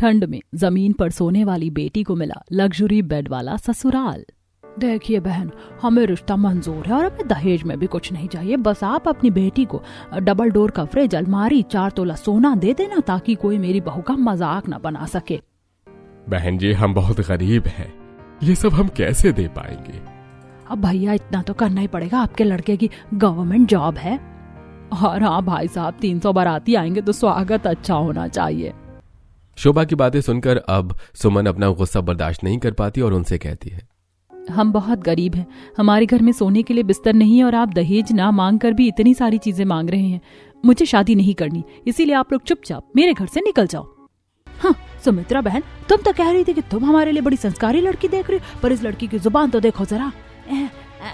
ठंड में जमीन पर सोने वाली बेटी को मिला लग्जरी बेड वाला ससुराल। देखिए बहन, हमें रिश्ता मंजूर है और हमें दहेज में भी कुछ नहीं चाहिए। बस आप अपनी बेटी को डबल डोर का फ्रिज, अलमारी, 4 तोला सोना दे देना ताकि कोई मेरी बहू का मजाक न बना सके। बहन जी, हम बहुत गरीब हैं, ये सब हम कैसे दे पाएंगे? अब भैया इतना तो करना ही पड़ेगा, आपके लड़के की गवर्नमेंट जॉब है। और हाँ भाई साहब, 300 बाराती आएंगे तो स्वागत अच्छा होना चाहिए। शोभा की बातें सुनकर अब सुमन अपना गुस्सा बर्दाश्त नहीं कर पाती और उनसे कहती है, हम बहुत गरीब हैं, हमारे घर में सोने के लिए बिस्तर नहीं है और आप दहेज ना मांग कर भी इतनी सारी चीजें मांग रहे हैं। मुझे शादी नहीं करनी, इसीलिए आप लोग चुपचाप मेरे घर से निकल जाओ। हाँ सुमित्रा बहन, तुम तो कह रही थी कि तुम हमारे लिए बड़ी संस्कारी लड़की देख रही हो, पर इस लड़की की जुबान तो देखो जरा।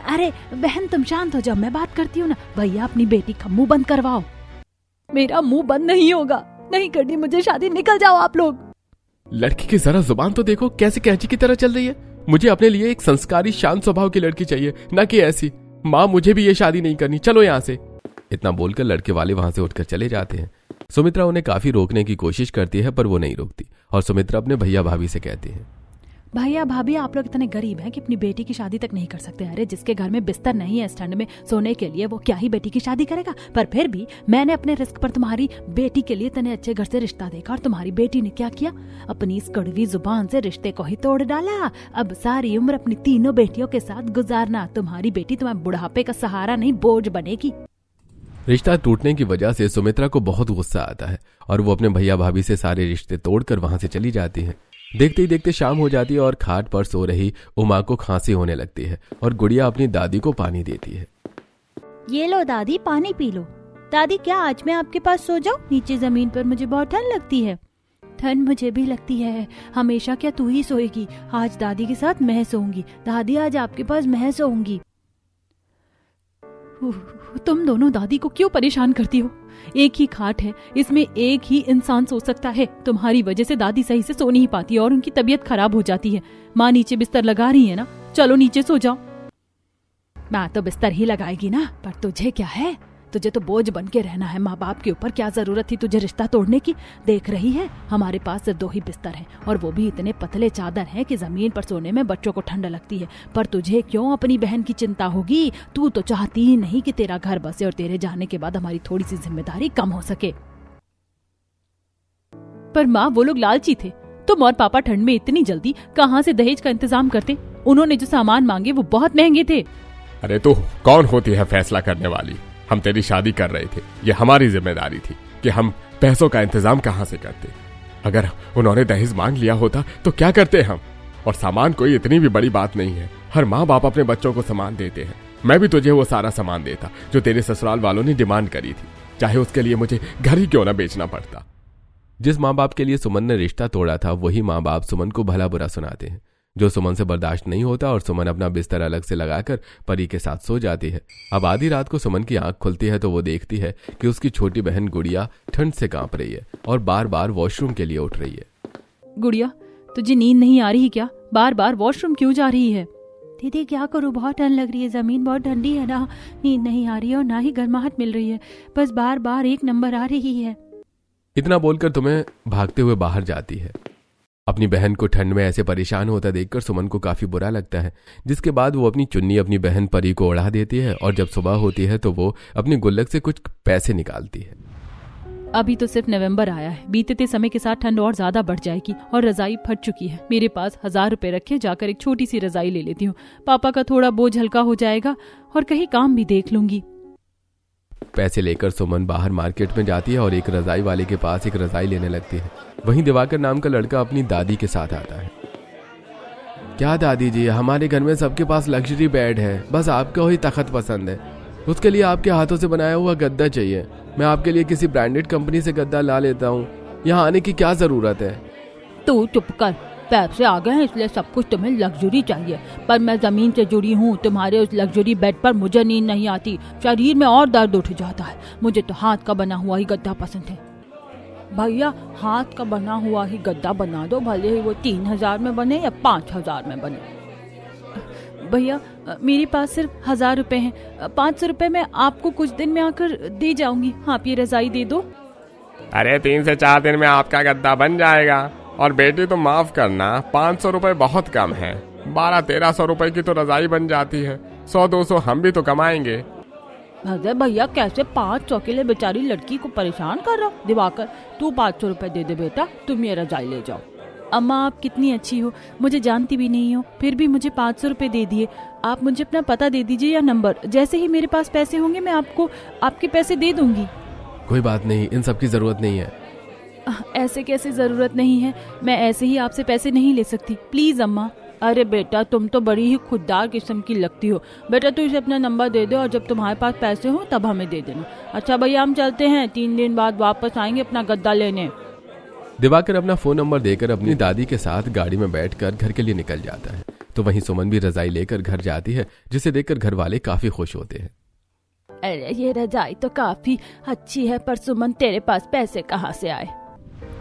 अरे बहन तुम शांत हो जाओ, मैं बात करती हूँ ना। भैया अपनी बेटी का मुंह बंद करवाओ। मेरा मुंह बंद नहीं होगा, नहीं करनी मुझे शादी, निकल जाओ आप लोग। लड़की की जरा जुबान तो देखो, कैसे कैंची की तरह चल रही है। मुझे अपने लिए एक संस्कारी शांत स्वभाव की लड़की चाहिए, न कि ऐसी। माँ मुझे भी ये शादी नहीं करनी, चलो यहाँ से। इतना बोलकर लड़के वाले वहां से उठकर चले जाते हैं। सुमित्रा उन्हें काफी रोकने की कोशिश करती है पर वो नहीं रोकती और सुमित्रा अपने भैया भाभी से कहती है, भैया भाभी आप लोग इतने गरीब हैं कि अपनी बेटी की शादी तक नहीं कर सकते। अरे जिसके घर में बिस्तर नहीं है इस ठंड में सोने के लिए, वो क्या ही बेटी की शादी करेगा। पर फिर भी मैंने अपने रिस्क पर तुम्हारी बेटी के लिए इतने अच्छे घर से रिश्ता देखा और तुम्हारी बेटी ने क्या किया, अपनी इस कड़वी जुबान से रिश्ते को ही तोड़ डाला। अब सारी उम्र अपनी तीनों बेटियों के साथ गुजारना। तुम्हारी बेटी तुम्हारे बुढ़ापे का सहारा नहीं, बोझ बनेगी। रिश्ता टूटने की वजह से सुमित्रा को बहुत गुस्सा आता है और वो अपने भैया भाभी से सारे रिश्ते तोड़कर वहां से चली जाती है। देखते ही देखते शाम हो जाती है और खाट पर सो रही उमा को खांसी होने लगती है और गुड़िया अपनी दादी को पानी देती है। ये लो दादी, पानी पी लो। दादी क्या आज मैं आपके पास सो जाऊं? नीचे जमीन पर मुझे बहुत ठंड लगती है। ठंड मुझे भी लगती है, हमेशा क्या तू ही सोएगी? आज दादी के साथ मैं सोऊंगी। दादी आज आपके पास मैं सोऊंगी। तुम दोनों दादी को क्यों परेशान करती हो? एक ही खाट है, इसमें एक ही इंसान सो सकता है। तुम्हारी वजह से दादी सही से सो नहीं पाती और उनकी तबीयत खराब हो जाती है। माँ नीचे बिस्तर लगा रही है ना, चलो नीचे सो जाओ। माँ तो बिस्तर ही लगाएगी ना, पर तुझे क्या है? तुझे तो बोझ बन के रहना है माँ बाप के ऊपर। क्या जरूरत थी तुझे रिश्ता तोड़ने की? देख रही है हमारे पास सिर्फ 2 ही बिस्तर हैं और वो भी इतने पतले चादर हैं कि जमीन पर सोने में बच्चों को ठंड लगती है। पर तुझे क्यों अपनी बहन की चिंता होगी? तू तो चाहती ही नहीं कि तेरा घर बसे और तेरे जाने के बाद हमारी थोड़ी सी जिम्मेदारी कम हो सके। पर माँ वो लोग लालची थे। तुम और पापा ठंड में इतनी जल्दी कहाँ से दहेज का इंतजाम करते? उन्होंने जो सामान मांगे वो बहुत महंगे थे। अरे तो कौन होती है फैसला करने वाली? हम तेरी शादी कर रहे थे, ये हमारी जिम्मेदारी थी कि हम पैसों का इंतजाम कहां से करते। अगर उन्होंने दहेज मांग लिया होता तो क्या करते हम? और सामान कोई इतनी भी बड़ी बात नहीं है, हर माँ बाप अपने बच्चों को सामान देते हैं। मैं भी तुझे वो सारा सामान देता जो तेरे ससुराल वालों ने डिमांड करी थी, चाहे उसके लिए मुझे घर ही क्यों ना बेचना पड़ता। जिस माँ बाप के लिए सुमन ने रिश्ता तोड़ा था वही माँ बाप सुमन को भला बुरा सुनाते हैं, जो सुमन से बर्दाश्त नहीं होता और सुमन अपना बिस्तर अलग से लगाकर परी के साथ सो जाती है। अब आधी रात को सुमन की आंख खुलती है तो वो देखती है कि उसकी छोटी बहन गुड़िया ठंड से कांप रही है और बार बार वॉशरूम के लिए उठ रही है। गुड़िया तुझे नींद नहीं आ रही क्या? बार बार वॉशरूम क्यों जा रही है? दीदी क्या करूँ, बहुत ठंड लग रही है, जमीन बहुत ठंडी है ना, नींद नहीं आ रही है और ना ही गर्माहट मिल रही है, बस बार बार 1 नंबर आ रही है। इतना बोलकर तुम्हें भागते हुए बाहर जाती है। अपनी बहन को ठंड में ऐसे परेशान होता देखकर सुमन को काफी बुरा लगता है, जिसके बाद वो अपनी चुन्नी अपनी बहन परी को ओढ़ा देती है और जब सुबह होती है तो वो अपनी गुल्लक से कुछ पैसे निकालती है। अभी तो सिर्फ नवंबर आया है, बीतते समय के साथ ठंड और ज्यादा बढ़ जाएगी और रजाई फट चुकी है। मेरे पास 1000 रुपए रखे, जाकर एक छोटी सी रजाई ले लेती हूँ। पापा का थोड़ा बोझ हल्का हो जाएगा और कहीं काम भी देख लूंगी। पैसे लेकर सुमन बाहर मार्केट में जाती है और एक रजाई वाले के पास एक रजाई लेने लगती है। वहीं दिवाकर नाम का लड़का अपनी दादी के साथ आता है। क्या दादी जी, हमारे घर में सबके पास लग्जरी बेड है, बस आपको ही तख्त पसंद है। उसके लिए आपके हाथों से बनाया हुआ गद्दा चाहिए। मैं आपके लिए किसी ब्रांडेड कंपनी से गद्दा ला लेता हूँ, यहाँ आने की क्या जरूरत है? तू चुप कर, पैसे आ गए हैं इसलिए सब कुछ तुम्हें लग्जरी चाहिए, पर मैं जमीन से जुड़ी हूँ। तुम्हारे उस लग्जरी बेड पर मुझे नींद नहीं आती, शरीर में और दर्द उठ जाता है। मुझे तो हाथ का बना हुआ ही गद्दा पसंद है। भैया हाथ का बना हुआ ही गद्दा बना दो, भले ही वो 3000 में बने या 5000 में बने। भैया मेरे पास सिर्फ 1000 रुपए हैं, 500 रुपए मैं आपको कुछ दिन में आकर दे जाऊंगी। आप ये रजाई दे दो। अरे 3 से 4 दिन में आपका गद्दा बन जाएगा। और बेटी तो माफ करना, 500 रुपए बहुत कम है। 1200-1300 रुपए की तो रजाई बन जाती है। 100-200 हम भी तो कमाएंगे। अरे भैया, कैसे 500 के लिए बेचारी लड़की को परेशान कर रहा? दिवाकर, तू 500 रुपए दे दे बेटा, तुम ये रजाई ले जाओ। अम्मा आप कितनी अच्छी हो, मुझे जानती भी नहीं हो, फिर भी मुझे 500 रुपए दे दिए। आप मुझे अपना पता दे दीजिए या नंबर, जैसे ही मेरे पास पैसे होंगे मैं आपको आपके पैसे दे दूंगी। कोई बात नहीं, इन सब की जरूरत नहीं है। ऐसे कैसे जरूरत नहीं है? मैं ऐसे ही आपसे पैसे नहीं ले सकती, प्लीज अम्मा। अरे बेटा, तुम तो बड़ी ही खुददार किस्म की लगती हो। बेटा तू इसे अपना नंबर दे दे और जब तुम्हारे पास पैसे हो तब हमें दे देना। अच्छा भैया, हम चलते हैं, 3 दिन बाद वापस आएंगे अपना गद्दा लेने। दिवाकर अपना फोन नंबर देकर अपनी दादी के साथ गाड़ी में बैठकर घर के लिए निकल जाता है। तो वहीं सुमन भी रजाई लेकर घर जाती है, जिसे देखकर घर वाले काफी खुश होते हैं। अरे ये रजाई तो काफी अच्छी है, पर सुमन तेरे पास पैसे कहाँ से आए?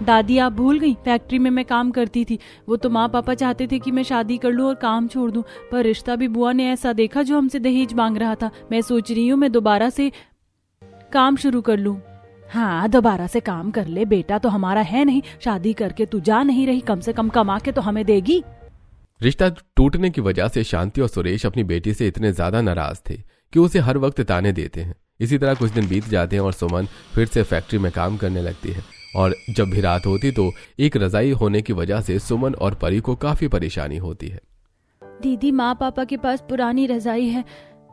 दादी आप भूल गई, फैक्ट्री में मैं काम करती थी। वो तो माँ पापा चाहते थे कि मैं शादी कर लूं और काम छोड़ दूं, पर रिश्ता भी बुआ ने ऐसा देखा जो हमसे दहेज मांग रहा था। मैं सोच रही हूँ मैं दोबारा से काम शुरू कर लूं। हाँ, दोबारा से काम कर ले बेटा, तो हमारा है नहीं। शादी करके तू जा नहीं रही, कम से कम कमा के तो हमें देगी। रिश्ता टूटने की वजह से शांति और सुरेश अपनी बेटी से इतने ज्यादा नाराज थे कि उसे हर वक्त ताने देते हैं। इसी तरह कुछ दिन बीत जाते हैं और सुमन फिर से फैक्ट्री में काम करने लगती है। और जब भी रात होती तो एक रजाई होने की वजह से सुमन और परी को काफी परेशानी होती है। दीदी, माँ पापा के पास पुरानी रजाई है,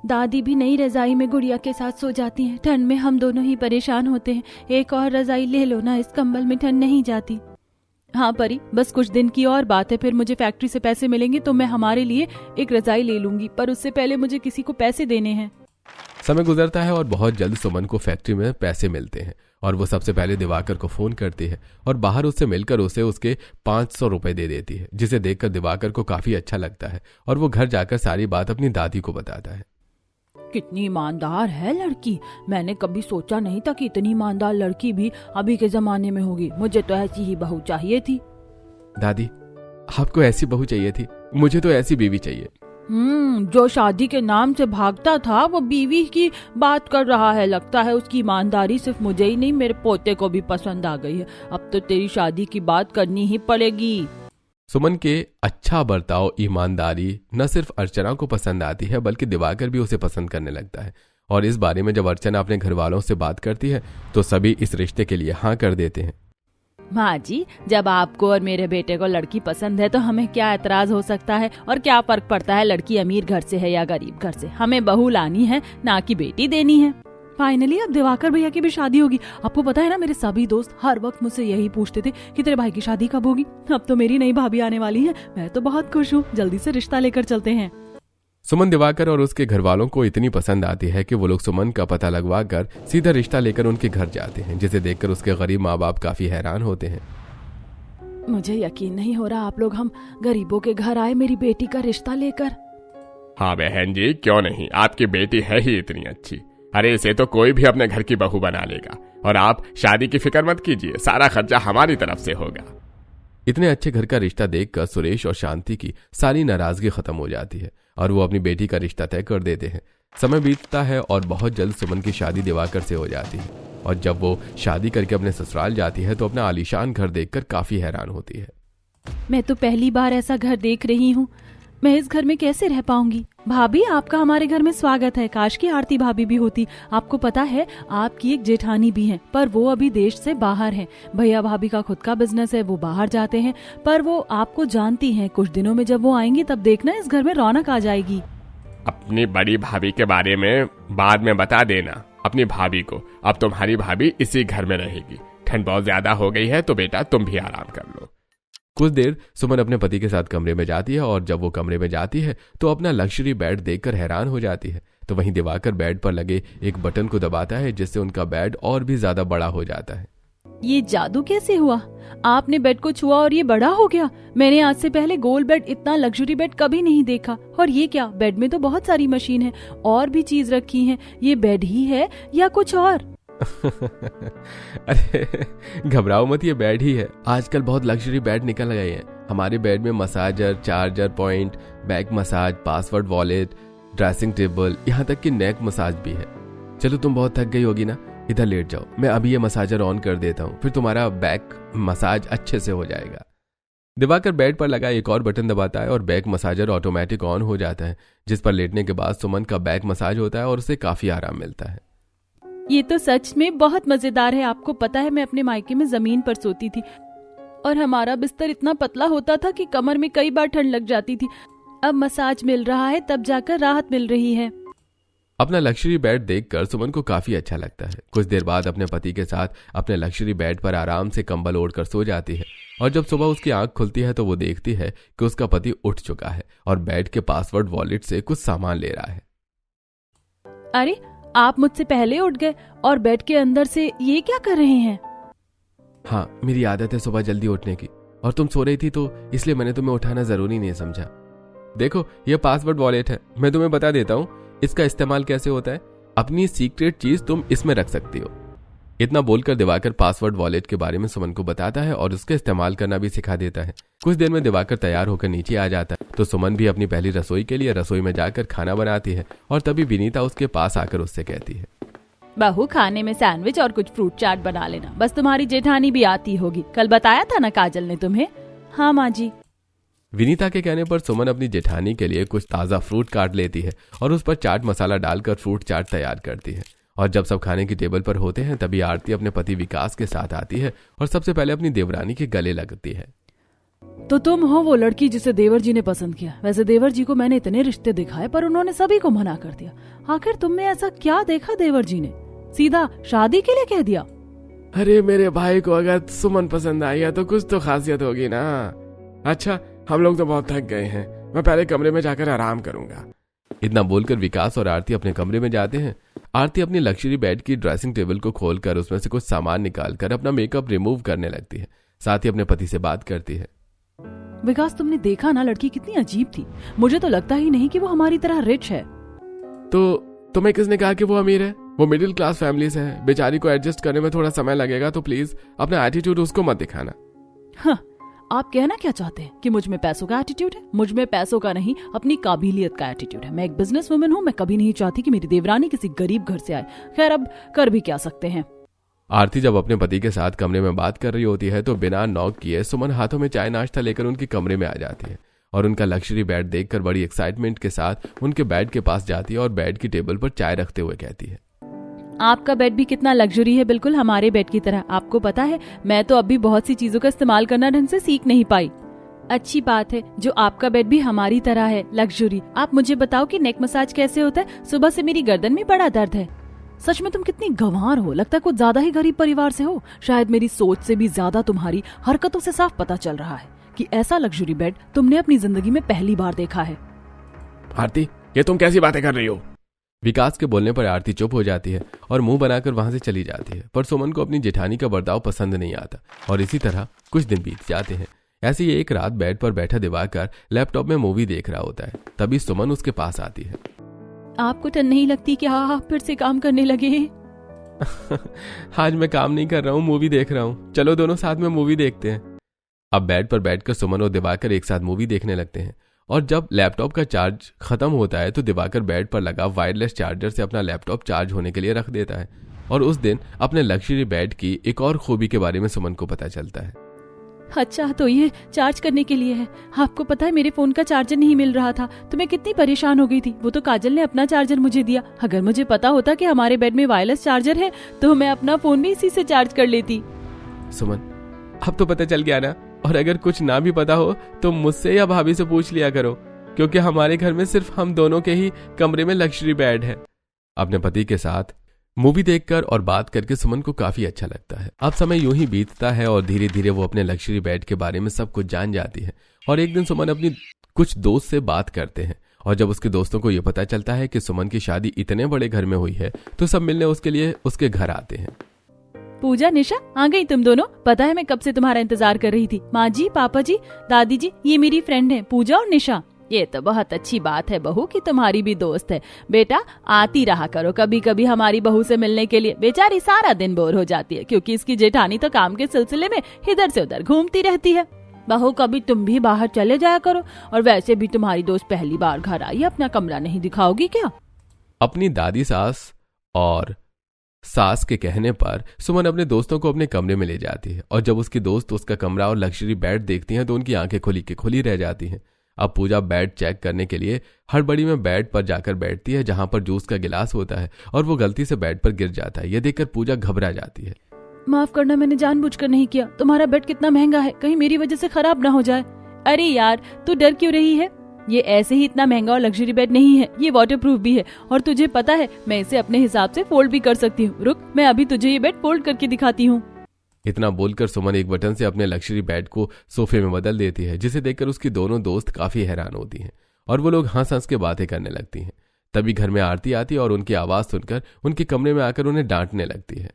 दादी भी नई रजाई में गुड़िया के साथ सो जाती हैं। ठंड में हम दोनों ही परेशान होते हैं, एक और रजाई ले लो ना, इस कंबल में ठंड नहीं जाती। हाँ परी, बस कुछ दिन की और बात है, फिर मुझे फैक्ट्री से पैसे मिलेंगे तो मैं हमारे लिए एक रजाई ले लूंगी, पर उससे पहले मुझे किसी को पैसे देने हैं। समय गुजरता है और बहुत जल्द सुमन को फैक्ट्री में पैसे मिलते हैं और वो सबसे पहले दिवाकर को फोन करती है और बाहर उससे मिलकर उसे उसके 500 रुपए दे देती है, जिसे देखकर दिवाकर को काफी अच्छा लगता है और वो घर जाकर सारी बात अपनी दादी को बताता है। कितनी ईमानदार है लड़की, मैंने कभी सोचा नहीं था कि इतनी ईमानदार लड़की भी अभी के जमाने में होगी। मुझे तो ऐसी ही बहू चाहिए थी। दादी, आपको ऐसी बहू चाहिए थी, मुझे तो ऐसी बीवी चाहिए। जो शादी के नाम से भागता था वो बीवी की बात कर रहा है। लगता है उसकी ईमानदारी सिर्फ मुझे ही नहीं, मेरे पोते को भी पसंद आ गई है। अब तो तेरी शादी की बात करनी ही पड़ेगी। सुमन के अच्छा बर्ताव, ईमानदारी न सिर्फ अर्चना को पसंद आती है बल्कि दिवाकर भी उसे पसंद करने लगता है। और इस बारे में जब अर्चना अपने घर वालों से बात करती है तो सभी इस रिश्ते के लिए हाँ कर देते हैं। माँ जी, जब आपको और मेरे बेटे को लड़की पसंद है तो हमें क्या एतराज हो सकता है, और क्या फर्क पड़ता है लड़की अमीर घर से है या गरीब घर से। हमें बहू लानी है, ना कि बेटी देनी है। फाइनली अब दिवाकर भैया की भी शादी होगी। आपको पता है ना, मेरे सभी दोस्त हर वक्त मुझसे यही पूछते थे कि तेरे भाई की शादी कब होगी। अब तो मेरी नई भाभी आने वाली है, मैं तो बहुत खुश हूँ। जल्दी से रिश्ता लेकर चलते हैं। सुमन दिवाकर और उसके घर वालों को इतनी पसंद आती है कि वो लोग सुमन का पता लगवा कर सीधा रिश्ता लेकर उनके घर जाते हैं, जिसे देखकर उसके गरीब माँ बाप काफी हैरान होते हैं। मुझे यकीन नहीं हो रहा आप लोग हम गरीबों के घर आए मेरी बेटी का रिश्ता लेकर। हाँ बहन जी, क्यों नहीं, आपकी बेटी है ही इतनी अच्छी। अरे इसे तो कोई भी अपने घर की बहू बना लेगा। और आप शादी की फिक्र मत कीजिए, सारा खर्चा हमारी तरफ से होगा। इतने अच्छे घर का रिश्ता देखकर सुरेश और शांति की सारी नाराजगी खत्म हो जाती है और वो अपनी बेटी का रिश्ता तय कर देते हैं। समय बीतता है और बहुत जल्द सुमन की शादी दिवाकर से हो जाती है। और जब वो शादी करके अपने ससुराल जाती है तो अपना आलीशान घर देखकर काफी हैरान होती है। मैं तो पहली बार ऐसा घर देख रही हूँ, मैं इस घर में कैसे रह पाऊंगी। भाभी, आपका हमारे घर में स्वागत है। काश की आरती भाभी भी होती। आपको पता है आपकी एक जेठानी भी है, पर वो अभी देश से बाहर है। भैया भाभी का खुद का बिजनेस है, वो बाहर जाते हैं, पर वो आपको जानती हैं। कुछ दिनों में जब वो आएंगी तब देखना इस घर में रौनक आ जाएगी। अपनी बड़ी भाभी के बारे में बाद में बता देना अपनी भाभी को। अब तुम्हारी भाभी इसी घर में रहेगी। ठंड बहुत ज्यादा हो गई है तो बेटा तुम भी आराम कर लो। कुछ देर सुमन अपने पति के साथ कमरे में जाती है और जब वो कमरे में जाती है तो अपना लग्जरी बेड देखकर हैरान हो जाती है। तो वहीं दिवाकर बेड पर लगे एक बटन को दबाता है, जिससे उनका बेड और भी ज्यादा बड़ा हो जाता है। ये जादू कैसे हुआ? आपने बेड को छुआ और ये बड़ा हो गया। मैंने आज से पहले गोल बेड, इतना लग्जरी बेड कभी नहीं देखा। और ये क्या, बेड में तो बहुत सारी मशीन है, और भी चीज रखी है। ये बेड ही है या कुछ और? अरे घबराओ मत, ये बेड ही है। आजकल बहुत लग्जरी बेड निकल गए हैं। हमारे बेड में massager, charger point, back massage, password wallet, dressing table, यहाँ तक कि नेक मसाज भी है। चलो तुम बहुत थक गई होगी ना, इधर लेट जाओ, मैं अभी ये मसाजर ऑन कर देता हूँ, फिर तुम्हारा बैक मसाज अच्छे से हो जाएगा। दिवाकर बेड पर लगा एक और बटन दबाता है और बैक मसाजर ऑटोमेटिक ऑन हो जाता है, जिस पर लेटने के बाद सुमन का बैक मसाज होता है और उसे काफी आराम मिलता है। ये तो सच में बहुत मजेदार है। आपको पता है मैं अपने मायके में जमीन पर सोती थी और हमारा बिस्तर इतना पतला होता था कि कमर में कई बार ठंड लग जाती थी। अब मसाज मिल रहा है तब जाकर राहत मिल रही है। अपना लग्जरी बेड देखकर सुमन को काफी अच्छा लगता है। कुछ देर बाद अपने पति के साथ अपने लग्जरी बेड पर आराम से कंबल ओढ़कर सो जाती है और जब सुबह उसकी आंख खुलती है तो वो देखती है कि उसका पति उठ चुका है और बेड के पासवर्ड वॉलेट से कुछ सामान ले रहा है। अरे आप मुझसे पहले उठ गए और बेड के अंदर से ये क्या कर रहे हैं? हाँ, मेरी आदत है सुबह जल्दी उठने की और तुम सो रही थी तो इसलिए मैंने तुम्हें उठाना जरूरी नहीं समझा। देखो, ये पासवर्ड वॉलेट है, मैं तुम्हें बता देता हूँ इसका इस्तेमाल कैसे होता है। अपनी सीक्रेट चीज तुम इसमें रख सकती हो। इतना बोलकर दिवाकर पासवर्ड वॉलेट के बारे में सुमन को बताता है और उसका इस्तेमाल करना भी सिखा देता है। कुछ देर में दिवाकर तैयार होकर नीचे आ जाता है तो सुमन भी अपनी पहली रसोई के लिए रसोई में जाकर खाना बनाती है और तभी विनीता उसके पास आकर उससे कहती है, बहू खाने में सैंडविच और कुछ फ्रूट चाट बना लेना, बस तुम्हारी जेठानी भी आती होगी, कल बताया था ना काजल ने तुम्हें। हाँ माँ जी। विनीता के कहने पर सुमन अपनी जेठानी के लिए कुछ ताज़ा फ्रूट काट लेती है और उस पर चाट मसाला डालकर फ्रूट चाट तैयार करती है। और जब सब खाने की टेबल पर होते हैं तभी आरती अपने पति विकास के साथ आती है और सबसे पहले अपनी देवरानी के गले लगती है। तो तुम हो वो लड़की जिसे देवर जी ने पसंद किया। वैसे देवर जी को मैंने इतने रिश्ते दिखाए पर उन्होंने सभी को मना कर दिया। आखिर तुम में ऐसा क्या देखा देवर जी ने, सीधा शादी के लिए कह दिया? अरे मेरे भाई को अगर सुमन पसंद आई है तो कुछ तो खासियत होगी ना। अच्छा, हम लोग तो बहुत थक गए हैं, मैं पहले कमरे में जाकर आराम करूंगा। इतना बोलकर विकास और आरती अपने कमरे में जाते हैं। आरती अपनी लग्जरी बेड की ड्रेसिंग टेबल को खोलकर उसमें से कुछ सामान निकालकर अपना मेकअप रिमूव करने लगती है, साथ ही अपने पति से बात करती है। विकास, तुमने देखा ना लड़की कितनी अजीब थी। मुझे तो लगता ही नहीं कि वो हमारी तरह रिच है। तो तुम्हें किसने कहा कि वो अमीर है? वो मिडिल क्लास फैमिली से है, बेचारी को एडजस्ट करने में थोड़ा समय लगेगा, तो प्लीज अपना एटीट्यूड उसको मत दिखाना। हाँ, आप कहना क्या चाहते हैं कि मुझ में पैसों का एटीट्यूड है? मुझ में पैसों का नहीं, अपनी काबिलियत का एटीट्यूड है। मैं एक बिजनेस वुमन हूँ, मैं कभी नहीं चाहती कि मेरी देवरानी किसी गरीब घर से आए। खैर, अब कर भी क्या सकते हैं। आरती जब अपने पति के साथ कमरे में बात कर रही होती है तो बिना नॉक किए सुमन हाथों में चाय नाश्ता लेकर उनके कमरे में आ जाती है और उनका लग्जरी बेड देखकर बड़ी एक्साइटमेंट के साथ उनके बेड के पास जाती है और बेड की टेबल पर चाय रखते हुए कहती है, आपका बेड भी कितना लग्जरी है, बिल्कुल हमारे बेड की तरह। आपको पता है, मैं तो अभी बहुत सी चीजों का इस्तेमाल करना ढंग से सीख नहीं पाई। अच्छी बात है जो आपका बेड भी हमारी तरह है लग्जरी। आप मुझे बताओ कि नेक मसाज कैसे होता है? सुबह से मेरी गर्दन में बड़ा दर्द है। सच में तुम कितनी गंवार हो, लगता है कुछ ज्यादा ही गरीब परिवार से हो। शायद मेरी सोच से भी ज्यादा तुम्हारी हरकतों से साफ पता चल रहा है कि ऐसा लग्जरी बेड तुमने अपनी जिंदगी में पहली बार देखा है। आरती, ये तुम कैसी बातें कर रही हो? विकास के बोलने पर आरती चुप हो जाती है और मुंह बनाकर वहां से चली जाती है। पर सुमन को अपनी जेठानी का बर्ताव पसंद नहीं आता और इसी तरह कुछ दिन बीत जाते हैं। ऐसी ही एक रात बेड पर बैठा दिवाकर लैपटॉप में मूवी देख रहा होता है, तभी सुमन उसके पास आती है। आपको तो नहीं लगती कि हाँ फिर से काम करने लगे? आज मैं काम नहीं कर रहा हूँ, मूवी देख रहा हूँ। चलो दोनों साथ में मूवी देखते हैं। अब बेड पर बैठकर सुमन और दिवाकर एक साथ मूवी देखने लगते हैं और जब लैपटॉप का चार्ज खत्म होता है तो दिवाकर बेड पर लगा वायरलेस चार्जर से अपना लैपटॉप चार्ज होने के लिए रख देता है और उस दिन अपने लग्जरी बेड की एक और खूबी के बारे में सुमन को पता चलता है। अच्छा, तो ये चार्ज करने के लिए है। आपको पता है मेरे फोन का चार्जर नहीं मिल रहा था तो मैं कितनी परेशान हो गई थी। वो तो काजल ने अपना चार्जर मुझे दिया। अगर मुझे पता होता कि हमारे बेड में वायरलेस चार्जर है तो मैं अपना फोन भी इसी से चार्ज कर लेती। सुमन, अब तो पता चल गया ना, और अगर कुछ ना भी पता हो तो मुझसे या भाभी से पूछ लिया करो, क्योंकि हमारे घर में सिर्फ हम दोनों के ही कमरे में लग्जरी बेड है। अपने पति के साथ मूवी देखकर और बात करके सुमन को काफी अच्छा लगता है। अब समय यूं ही बीतता है और धीरे धीरे वो अपने लग्जरी बेड के बारे में सब कुछ जान जाती है। और एक दिन सुमन अपनी कुछ दोस्त से बात करते हैं और जब उसके दोस्तों को ये पता चलता है कि सुमन की शादी इतने बड़े घर में हुई है तो सब मिलने उसके लिए उसके घर आते हैं। पूजा, निशा, आ गई तुम दोनों? पता है मैं कब से तुम्हारा इंतजार कर रही थी। माँ जी, पापा जी, दादी जी, ये मेरी फ्रेंड है पूजा और निशा। ये तो बहुत अच्छी बात है बहू कि तुम्हारी भी दोस्त है। बेटा, आती रहा करो कभी कभी हमारी बहू से मिलने के लिए। बेचारी सारा दिन बोर हो जाती है क्योंकि इसकी जेठानी तो काम के सिलसिले में इधर से उधर घूमती रहती है। बहू, कभी तुम भी बाहर चले जाया करो। और वैसे भी तुम्हारी दोस्त पहली बार घर आई है, अपना कमरा नहीं दिखाओगी क्या? अपनी दादी सास और सास के कहने पर सुमन अपने दोस्तों को अपने कमरे में ले जाती है और जब उसकी दोस्त उसका कमरा और लग्जरी बेड देखती हैं तो उनकी आंखें खुली की खुली रह जाती हैं। अब पूजा बेड चेक करने के लिए हड़बड़ी में बेड पर जाकर बैठती है जहां पर जूस का गिलास होता है और वो गलती से बेड पर गिर जाता है। यह देखकर पूजा घबरा जाती है। माफ करना, मैंने जानबूझकर नहीं किया। तुम्हारा बेड कितना महंगा है, कहीं मेरी वजह से खराब ना हो जाए। अरे यार, तू डर क्यों रही है? ये ऐसे ही इतना महंगा और लग्जरी बेड नहीं है, ये वाटरप्रूफ भी है और तुझे पता है मैं इसे अपने हिसाब से फोल्ड भी कर सकती हूँ। रुक, मैं अभी तुझे ये बेड फोल्ड करके दिखाती हूँ। इतना बोलकर सुमन एक बटन से अपने लग्जरी बेड को सोफे में बदल देती है, जिसे देखकर उसकी दोनों दोस्त काफी हैरान होती हैं और वो लोग हंस हंस के बातें करने लगती हैं। तभी घर में आरती आती है और उनकी आवाज सुनकर उनके कमरे में आकर उन्हें डांटने लगती है।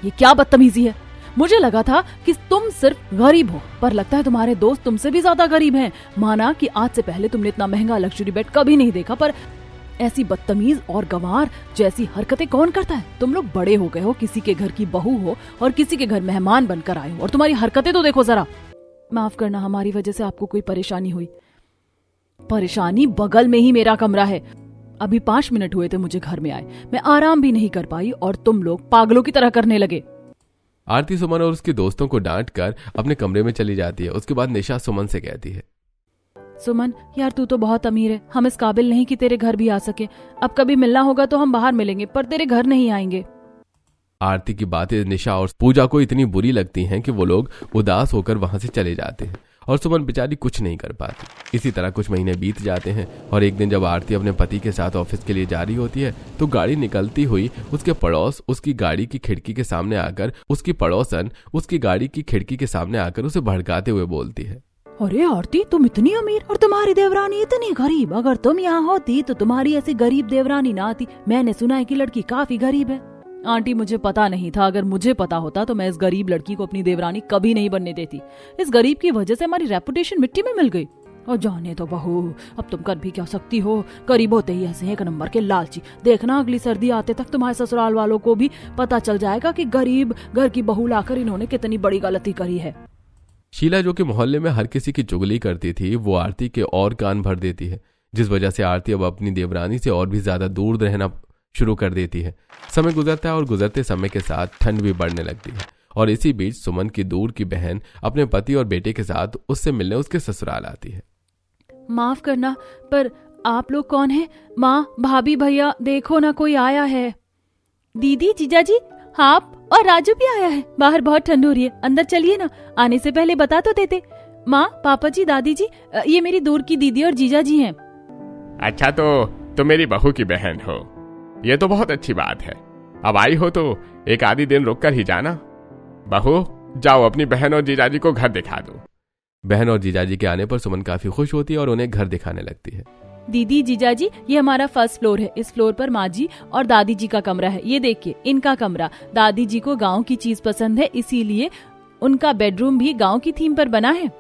ये क्या बदतमीजी है? मुझे लगा था कि तुम सिर्फ गरीब हो, पर लगता है तुम्हारे दोस्त तुमसे भी ज्यादा गरीब हैं। माना कि आज से पहले तुमने इतना महंगा लग्जरी बेड कभी नहीं देखा, पर ऐसी बदतमीज और गंवार जैसी हरकतें कौन करता है? तुम लोग बड़े हो गए हो, किसी के घर की बहू हो और किसी के घर मेहमान बनकर आए हो, और तुम्हारी हरकतें तो देखो जरा। माफ करना, हमारी वजह से आपको कोई परेशानी हुई। परेशानी? बगल में ही मेरा कमरा है। अभी 5 मिनट हुए थे मुझे घर में आए, मैं आराम भी नहीं कर पाई और तुम लोग पागलों की तरह करने लगे। आरती सुमन और उसके दोस्तों को डांट कर अपने कमरे में चली जाती है। उसके बाद निशा सुमन से कहती है, सुमन यार, तू तो बहुत अमीर है, हम इस काबिल नहीं कि तेरे घर भी आ सके। अब कभी मिलना होगा तो हम बाहर मिलेंगे, पर तेरे घर नहीं आएंगे। आरती की बातें निशा और पूजा को इतनी बुरी लगती हैं कि वो लोग उदास होकर वहां से चले जाते हैं और सुमन बेचारी कुछ नहीं कर पाती। इसी तरह कुछ महीने बीत जाते हैं और एक दिन जब आरती अपने पति के साथ ऑफिस के लिए जा रही होती है तो गाड़ी निकलती हुई उसके पड़ोस उसकी गाड़ी की खिड़की के सामने आकर उसकी पड़ोसन उसकी गाड़ी की खिड़की के सामने आकर उसे भड़काते हुए बोलती है, अरे आरती, तुम इतनी अमीर और तुम्हारी देवरानी इतनी गरीब। अगर तुम यहाँ होती तो तुम्हारी ऐसी गरीब देवरानी ना आती। मैंने सुना है कि लड़की काफी गरीब है। आंटी, मुझे पता नहीं था। अगर मुझे पता होता तो मैं इस गरीब लड़की को अपनी देवरानी कभी नहीं बनने देती। इस गरीब की वजह से हमारी रेपुटेशन मिट्टी में मिल गई। और जाने तो बहू, अब तुम कर भी क्या सकती हो। गरीब होते ही ऐसे एक नंबर के लालची। देखना अगली सर्दी आते तक तुम्हारे ससुराल वालों को भी पता चल जाएगा कि गरीब घर की बहू लाकर इन्होंने कितनी बड़ी गलती करी है। शीला, जो कि मोहल्ले में हर किसी की चुगली करती थी, वो आरती के और कान भर देती है, जिस वजह से आरती अब अपनी देवरानी से और भी ज्यादा दूर रहना शुरू कर देती है। समय गुजरता है और गुजरते समय के साथ ठंड भी बढ़ने लगती है और इसी बीच सुमन की दूर की बहन अपने पति और बेटे के साथ उससे मिलने उसके ससुराल आती है। माफ करना, पर आप लोग कौन हैं? माँ, भाभी, भैया, देखो ना कोई आया है। दीदी, जीजाजी, आप और राजू भी आया है। बाहर बहुत ठंड हो रही है, अंदर चलिए ना। आने से पहले बता तो देते। माँ, पापा जी, दादी जी, ये मेरी दूर की दीदी और जीजा जी हैं। अच्छा, तो तुम मेरी बहू की बहन हो, ये तो बहुत अच्छी बात है। अब आई हो तो एक आधी दिन रुक कर ही जाना। बहू, जाओ अपनी बहन और जीजाजी को घर दिखा दो। बहन और जीजाजी के आने पर सुमन काफी खुश होती है और उन्हें घर दिखाने लगती है। दीदी, जीजाजी, ये हमारा फर्स्ट फ्लोर है। इस फ्लोर पर माँ जी और दादी जी का कमरा है। ये देखिए, इनका कमरा। दादी जी को गांव की चीज पसंद है, इसीलिए उनका बेडरूम भी गांव की थीम पर बना है।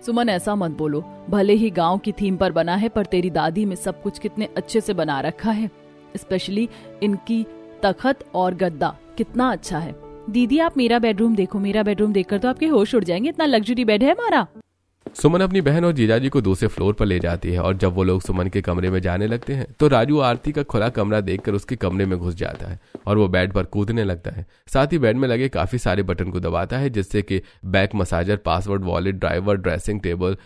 सुमन, ऐसा मत बोलो। भले ही गांव की थीम पर बना है, पर तेरी दादी में सब कुछ कितने अच्छे से बना रखा है। स्पेशली इनकी तखत और गद्दा कितना अच्छा है। दीदी, आप मेरा बेडरूम देखो। मेरा बेडरूम देखकर तो आपके होश उड़ जाएंगे, इतना लग्जरी बेड है हमारा। सुमन अपनी बहन और जीजाजी को दूसरे फ्लोर पर ले जाती है और जब वो लोग सुमन के कमरे में जाने लगते हैं तो राजू आरती का खुला कमरा देखकर उसके कमरे में घुस जाता है और वो बेड पर कूदने लगता है। साथ ही बेड में लगे काफी सारे बटन को दबाता है, जिससे कि back massager, password, wallet, driver, dressing table,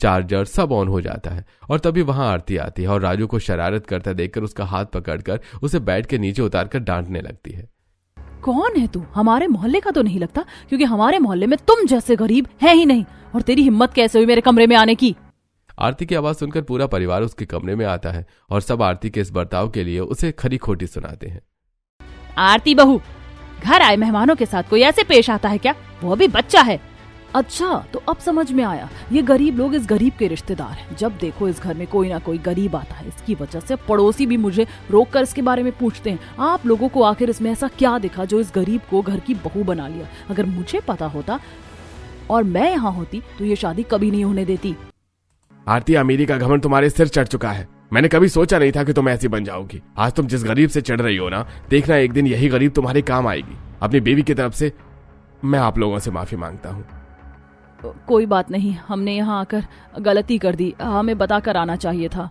charger सब ऑन हो जाता है। और तभी वहां आरती आती है और राजू को शरारत करता देखकर उसका हाथ पकड़कर उसे बेड के नीचे उतारकर डांटने लगती है। कौन है तू? हमारे मोहल्ले का तो नहीं लगता, क्योंकि हमारे मोहल्ले में तुम जैसे गरीब है ही नहीं। और तेरी हिम्मत कैसे हुई मेरे कमरे में आने की? आरती की आवाज सुनकर पूरा परिवार उसके कमरे में आता है और सब आरती के इस बर्ताव के लिए उसे खरी खोटी सुनाते हैं। आरती बहू, घर आए मेहमानों के साथ कोई ऐसे पेश आता है क्या? वो भी बच्चा है। अच्छा, तो अब समझ में आया। ये गरीब लोग इस गरीब के रिश्तेदार हैं। जब देखो इस घर में कोई ना कोई गरीब आता है। इसकी वजह से पड़ोसी भी मुझे रोककर इसके बारे में पूछते हैं। आप लोगों को आखिर इसमें ऐसा क्या दिखा जो इस गरीब को घर की बहू बना लिया? अगर मुझे पता होता और मैं यहाँ होती तो ये शादी कभी नहीं होने देती। आरती, अमीरी का घमंड तुम्हारे सिर चढ़ चुका है। मैंने कभी सोचा नहीं था कि तुम ऐसी बन जाओगी। आज तुम जिस गरीब से चढ़ रही हो ना, देखना एक दिन यही गरीब तुम्हारे काम आएगी। अपनी बीवी की तरफ से मैं आप लोगों से माफी मांगता हूँ। कोई बात नहीं, हमने यहाँ आकर गलती कर दी, हमें बताकर आना चाहिए था।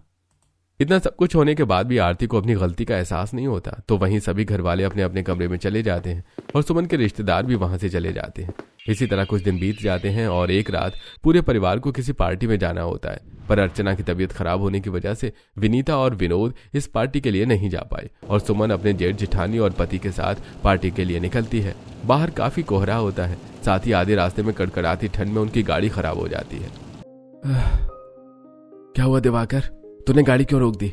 इतना सब कुछ होने के बाद भी आरती को अपनी गलती का एहसास नहीं होता, तो वहीं सभी घर वाले अपने अपने कमरे में चले जाते हैं और सुमन के रिश्तेदार भी वहां से चले जाते हैं। इसी तरह कुछ दिन बीत जाते हैं और एक रात पूरे परिवार को किसी पार्टी में जाना होता है, पर अर्चना की तबीयत खराब होने की वजह से विनीता और विनोद इस पार्टी के लिए नहीं जा पाए और सुमन अपने जेठ जेठानी और पति के साथ पार्टी के लिए निकलती है। बाहर काफी कोहरा होता है, साथ ही आधे रास्ते में कड़कड़ाती ठंड में उनकी गाड़ी खराब हो जाती है। क्या हुआ दिवाकर, तूने गाड़ी क्यों रोक दी?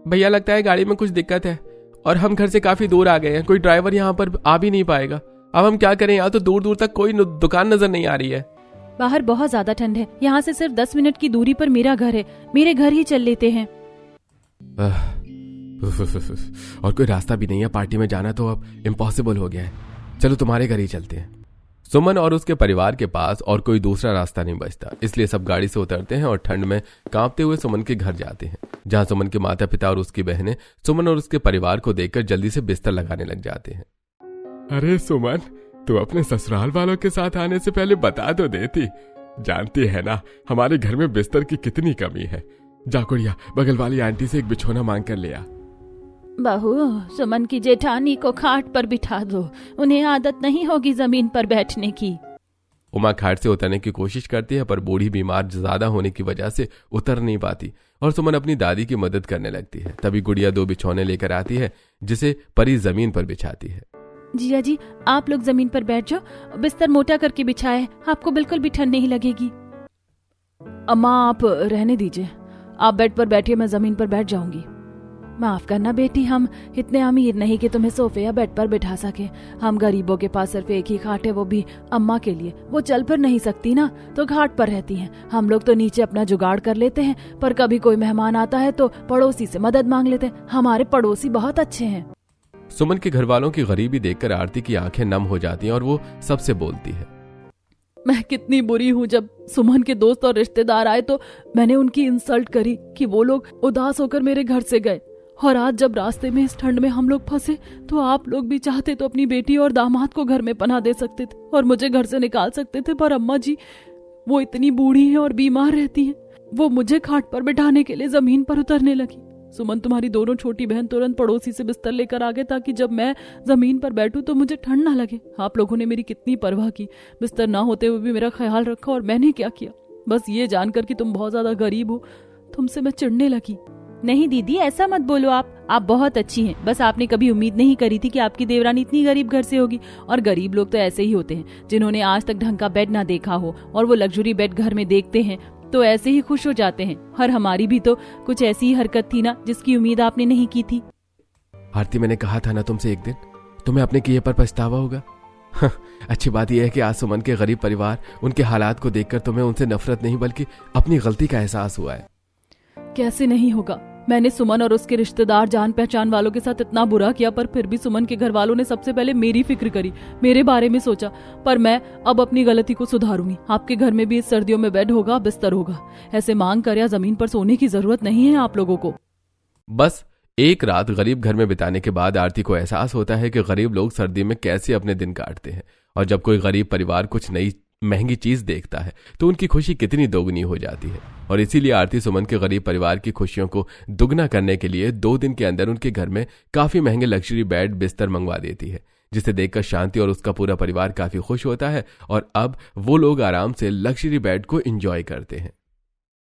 भैया लगता है गाड़ी में कुछ दिक्कत है और हम घर से काफी दूर आ गए हैं, कोई ड्राइवर यहाँ पर आ भी नहीं पाएगा। अब हम क्या करें, यहाँ तो दूर दूर तक कोई दुकान नजर नहीं आ रही है। बाहर बहुत ज्यादा ठंड है, यहाँ से सिर्फ 10 मिनट की दूरी पर मेरा घर है, मेरे घर ही चल लेते हैं। और कोई रास्ता भी नहीं है, पार्टी में जाना तो अब इम्पॉसिबल हो गया है। चलो तुम्हारे घर ही चलते हैं। सुमन और उसके परिवार के पास और कोई दूसरा रास्ता नहीं बचता, इसलिए सब गाड़ी से उतरते हैं और ठंड में कांपते हुए सुमन के घर जाते हैं, जहां सुमन के माता पिता और उसकी बहनें सुमन और उसके परिवार को देखकर जल्दी से बिस्तर लगाने लग जाते हैं। अरे सुमन, तू अपने ससुराल वालों के साथ आने से पहले बता तो देती। जानती है ना हमारे घर में बिस्तर की कितनी कमी है। जा कुड़िया, बगल वाली आंटी से एक बिछोना मांग कर ले आ। बहू, सुमन की जेठानी को खाट पर बिठा दो, उन्हें आदत नहीं होगी जमीन पर बैठने की। उमा खाट से उतरने की कोशिश करती है, पर बूढ़ी बीमार ज्यादा होने की वजह से उतर नहीं पाती और सुमन अपनी दादी की मदद करने लगती है। तभी गुड़िया 2 बिछौने लेकर आती है, जिसे परी जमीन पर बिछाती है। जिया जी, आप लोग जमीन पर बैठ जाओ, बिस्तर मोटा करके बिछाए, आपको बिल्कुल भी ठंड नहीं लगेगी। अम्मा आप रहने दीजिए, आप बेड पर बैठिए, मैं जमीन पर बैठ जाऊंगी। माफ करना बेटी, हम इतने अमीर नहीं कि तुम्हें सोफे या बेड पर बिठा सके। हम गरीबों के पास सिर्फ एक ही खाट है, वो भी अम्मा के लिए। वो चल फिर नहीं सकती ना, तो घाट पर रहती हैं। हम लोग तो नीचे अपना जुगाड़ कर लेते हैं, पर कभी कोई मेहमान आता है तो पड़ोसी से मदद मांग लेते हैं। हमारे पड़ोसी बहुत अच्छे हैं। सुमन के घर वालों की गरीबी देखकर आरती की आंखें नम हो जाती हैं और वो सबसे बोलती है। मैं कितनी बुरी हूँ, जब सुमन के दोस्त और रिश्तेदार आए तो मैंने उनकी इंसल्ट करी कि वो लोग उदास होकर मेरे घर से गए, और आज जब रास्ते में इस ठंड में हम लोग फंसे तो आप लोग भी चाहते तो अपनी बेटी और दामाद को घर में पनाह दे सकते थे और मुझे घर से निकाल सकते थे, पर अम्मा जी वो इतनी बूढ़ी हैं और बीमार रहती हैं, वो मुझे खाट पर बिठाने के लिए जमीन पर उतरने लगी। सुमन, तुम्हारी दोनों छोटी बहन तुरंत पड़ोसी से बिस्तर लेकर आ गए ताकि जब मैं जमीन पर बैठूं तो मुझे ठंड ना लगे। आप लोगों ने मेरी कितनी परवाह की, बिस्तर ना होते हुए भी मेरा ख्याल रखा, और मैंने क्या किया, बस ये जानकर कि तुम बहुत ज्यादा गरीब हो, तुमसे मैं चिढ़ने लगी। नहीं दीदी, ऐसा मत बोलो, आप बहुत अच्छी हैं। बस आपने कभी उम्मीद नहीं करी थी कि आपकी देवरानी इतनी गरीब घर से होगी, और गरीब लोग तो ऐसे ही होते हैं जिन्होंने आज तक ढंग का बेड ना देखा हो और वो लग्जरी बेड घर में देखते हैं तो ऐसे ही खुश हो जाते हैं। और हमारी भी तो कुछ ऐसी ही हरकत थी ना जिसकी उम्मीद आपने नहीं की थी। आरती, मैंने कहा था ना तुमसे एक दिन, तुम्हें अपने किए पर पछतावा होगा। अच्छी बात यह है कि आज सुमन के गरीब परिवार, उनके हालात को देखकर तुम्हें उनसे नफरत नहीं बल्कि अपनी गलती का एहसास हुआ है। कैसे नहीं होगा, मैंने सुमन और उसके रिश्तेदार जान पहचान वालों के साथ इतना बुरा किया, पर फिर भी सुमन के घर वालों ने सबसे पहले मेरी फिक्र करी, मेरे बारे में सोचा। पर मैं अब अपनी गलती को सुधारूंगी। आपके घर में भी इस सर्दियों में बेड होगा, बिस्तर होगा, ऐसे मांग कर या जमीन पर सोने की जरूरत नहीं है आप लोगों को। बस एक रात गरीब घर में बिताने के बाद आरती को एहसास होता है कि गरीब लोग सर्दी में कैसे अपने दिन काटते हैं, और जब कोई गरीब परिवार कुछ नई महंगी चीज देखता है तो उनकी खुशी कितनी दोगुनी हो जाती है। और इसीलिए आरती सुमन के गरीब परिवार की खुशियों को दुगना करने के लिए 2 दिन के अंदर उनके घर में काफी महंगे लग्जरी बेड बिस्तर मंगवा देती है, जिसे देखकर शांति और उसका पूरा परिवार काफी खुश होता है और अब वो लोग आराम से लग्जरी बेड को एंजॉय करते हैं।